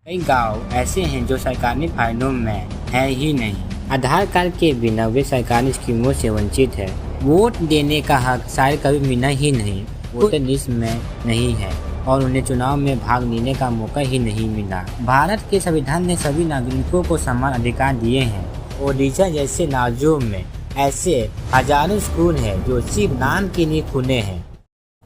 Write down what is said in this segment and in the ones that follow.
कई गांव ऐसे हैं जो सरकारी फायदों में है ही नहीं। आधार कार्ड के बिना वे सरकारी स्कीमों से वंचित है। वोट देने का हक शायद कभी मिला ही नहीं, वोटर लिस्ट में नहीं है और उन्हें चुनाव में भाग लेने का मौका ही नहीं मिला। भारत के संविधान ने सभी नागरिकों को समान अधिकार दिए हैं। ओडिशा जैसे राज्यों में ऐसे हजारों स्कूल हैं जो सिर्फ नाम के लिए खुले हैं।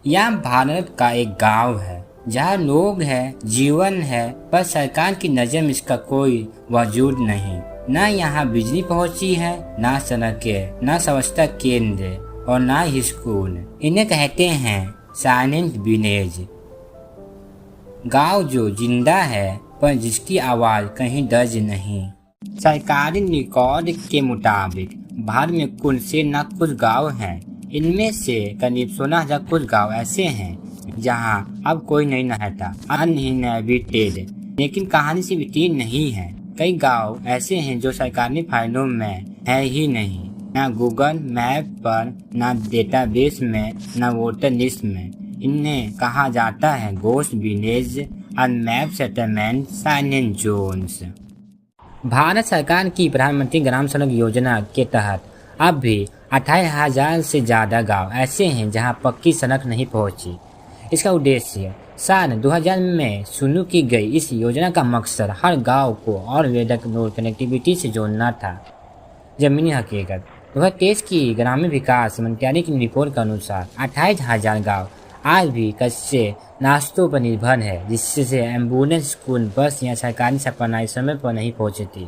यह भारत का एक गांव है जहाँ लोग हैं, जीवन है, पर सरकार की नज़र में इसका कोई वजूद नहीं। न यहाँ बिजली पहुँची है, न सड़कें, न स्वच्छता केंद्र और न ही स्कूल। इन्हें कहते हैं साइलेंट विलेज, गांव जो जिंदा है पर जिसकी आवाज़ कहीं दर्ज नहीं। सरकारी रिकॉर्ड के मुताबिक भारत में कुल से न कुछ गाँव हैं। इनमें से करीब 16,000 कुछ गाँव ऐसे हैं जहां अब कोई नहीं रहता, अनइनहेबिटेड। लेकिन कहानी सिर्फ इतनी नहीं है। कई गांव ऐसे हैं जो सरकारी फाइलों में है ही नहीं, न गूगल मैप पर, न डेटाबेस में, न वोटर लिस्ट में। इन्हें कहा जाता है ghost village, unmapped settlement, silent zones. भारत सरकार की प्रधानमंत्री ग्राम सड़क योजना के तहत अब भी 28,000 से ज़्यादा गाँव ऐसे हैं जहां पक्की सड़क नहीं पहुंची। इसका उद्देश्य साल 2000 में शुरू की गई इस योजना का मकसद हर गांव को और वेदक रोड कनेक्टिविटी से जोड़ना था। जमीनी हकीकत 2023 की ग्रामीण विकास मंत्रालय की रिपोर्ट के अनुसार 28,000 गाँव आज भी कच्चे नाश्तों पर निर्भर है, जिससे एम्बुलेंस, स्कूल, बस या सरकारी सप्लाई समय पर नहीं पहुँचती।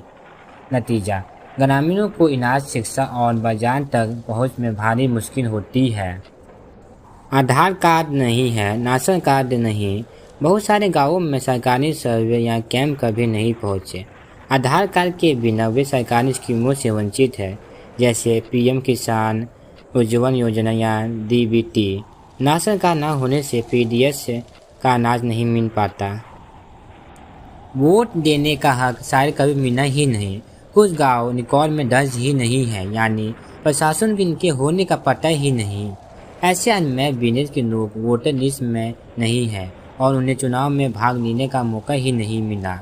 नतीजा, ग्रामीणों को इलाज, शिक्षा और बाजार तक पहुँच में भारी मुश्किल होती है। आधार कार्ड नहीं है, राशन कार्ड नहीं, बहुत सारे गांवों में सरकारी सर्वे या कैंप कभी नहीं पहुंचे। आधार कार्ड के बिना वे सरकारी स्कीमों से वंचित है, जैसे पीएम किसान, उज्ज्वल योजना या डीबीटी। राशन कार्ड न होने से पीडीएस का अनाज नहीं मिल पाता। वोट देने का हक शायद कभी मिला ही नहीं। कुछ गाँव रिकॉर्ड में दर्ज ही नहीं है, यानी प्रशासन भी इनके होने का पता ही नहीं। ऐसे अनमैप्ड विलेज के लोग वोटर लिस्ट में नहीं है और उन्हें चुनाव में भाग लेने का मौका ही नहीं मिला।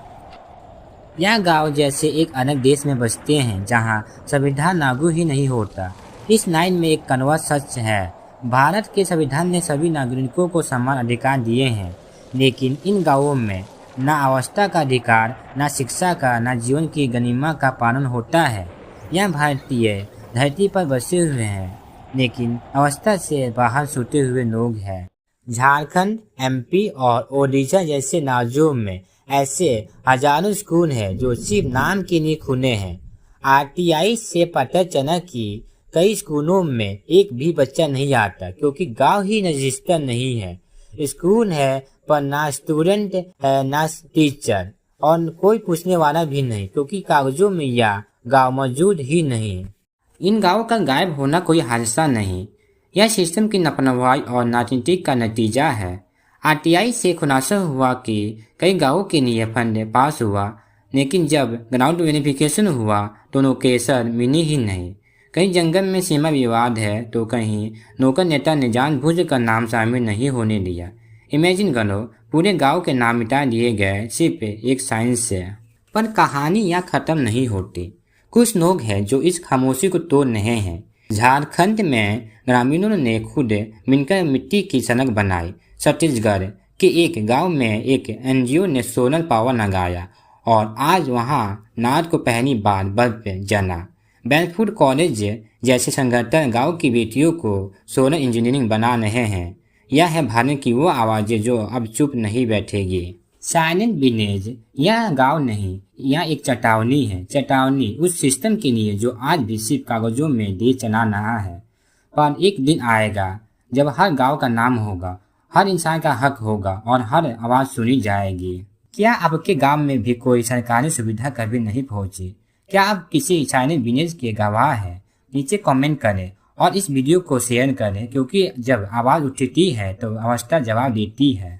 यह गांव जैसे एक अलग देश में बसते हैं जहां संविधान लागू ही नहीं होता। इस लाइन में एक कड़वा सच है, भारत के संविधान ने सभी नागरिकों को समान अधिकार दिए हैं, लेकिन इन गाँवों में न अवस्था का अधिकार, न शिक्षा का, न जीवन की गरिमा का पालन होता है। यह भारतीय धरती पर बसे हुए हैं, लेकिन अवस्था से बाहर छूटे हुए लोग हैं। झारखंड, एमपी और ओडिशा जैसे राज्यों में ऐसे हजारों स्कूल हैं जो सिर्फ नाम के लिए खुले हैं। आरटीआई से पता चला कि कई स्कूलों में एक भी बच्चा नहीं आता क्योंकि गांव ही रजिस्टर नहीं है। स्कूल है पर ना स्टूडेंट है ना टीचर, और कोई पूछने वाला भी नहीं क्योंकि कागजों में यह गांव मौजूद ही नहीं। इन गाँवों का गायब होना कोई हादसा नहीं, यह सिस्टम की लापरवाही और राजनीति का नतीजा है। आरटीआई से खुलासा हुआ कि कई गाँवों के लिए फंड पास हुआ, लेकिन जब ग्राउंड वेरिफिकेशन हुआ तो लोकेशन मिली ही नहीं। कहीं जंगल में सीमा विवाद है तो कहीं लोकल नेता ने जानबूझकर नाम शामिल नहीं होने दिया। इमेजिन करो, पूरे गाँव के नाम मिटा दिए गए सिर्फ एक साइंस से। पर कहानी यहाँ खत्म नहीं होती। कुछ लोग हैं जो इस खामोशी को तोड़ रहे हैं। झारखंड में ग्रामीणों ने खुद मिलकर मिट्टी की सड़क बनाई। छत्तीसगढ़ के एक गांव में एक एनजीओ ने सोलर पावर लगाया और आज वहां रात को पहली बार बल्ब जला। बेलफुट कॉलेज जैसे संगठन गांव की बेटियों को सोलर इंजीनियरिंग बना रहे हैं। यह है भारत की वो आवाज़ें जो अब चुप नहीं बैठेगी। साइलेंट विलेज यह गांव नहीं, यह एक चेतावनी है। चेतावनी उस सिस्टम के लिए जो आज भी सिर्फ कागजों में देश चला रहा है। पर एक दिन आएगा जब हर गांव का नाम होगा, हर इंसान का हक होगा और हर आवाज़ सुनी जाएगी। क्या आपके गांव में भी कोई सरकारी सुविधा कभी नहीं पहुंची? क्या आप किसी साइलेंट विलेज के गवाह हैं? नीचे कमेंट करें और इस वीडियो को शेयर करें, क्योंकि जब आवाज़ उठती है तो अवस्था जवाब देती है।